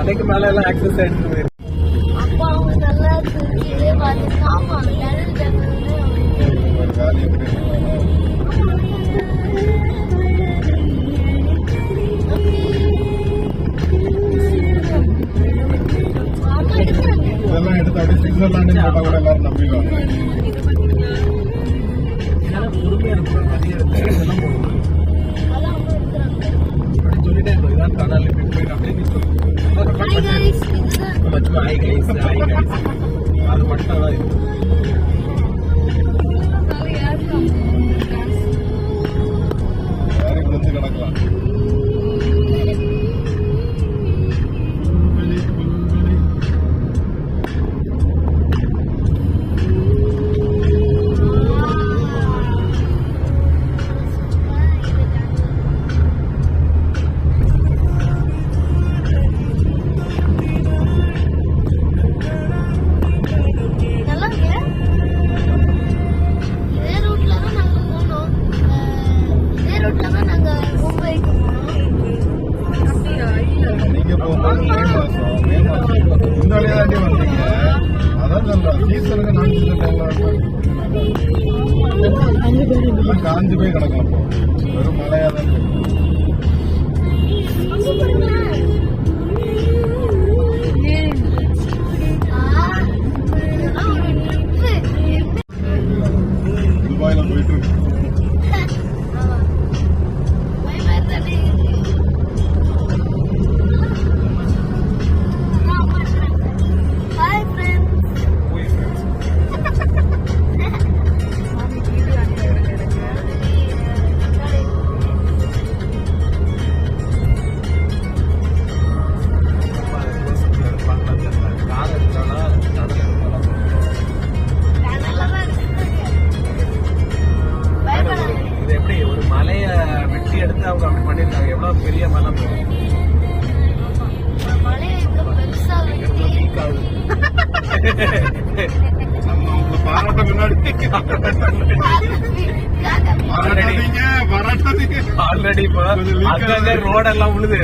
மலைக்கு மேல எல்லாம் ஆக்சஸ் ஆயிடுச்சு போயிருக்கு. இதெல்லாம் எடுத்து அப்படியே ஸ்விட்சர்லாந்து போட்டா கூட எல்லாரும் நம்பிடுவாங்க. பொறுமையா இருக்கிற நிறைய இதெல்லாம் போடுவோம் அப்படி சொல்லிட்டே இருக்கோம். இதான் கடல் போய் அப்படின்னு அது மட்டும் தான் இருக்கு. யாரும் விழுந்து கிடக்கலாம். நீங்க போகும்போது மே மாசம் இந்த வழியா தாண்டி வந்தீங்க. அதான் சொல்றேன், சீசனுக்கு நான் சீசன் எல்லாம் காஞ்சு போய் கிடக்கும். வெறும் மழையா தான் இருக்கு. துபாயில போயிட்டு இருக்கு. அவங்க அப்படி பண்ணிருக்காங்க. எவ்வளவு பெரிய மலை பாராட்ட முன்னாடி ஆல்ரெடி ரோடெல்லாம் உழுது.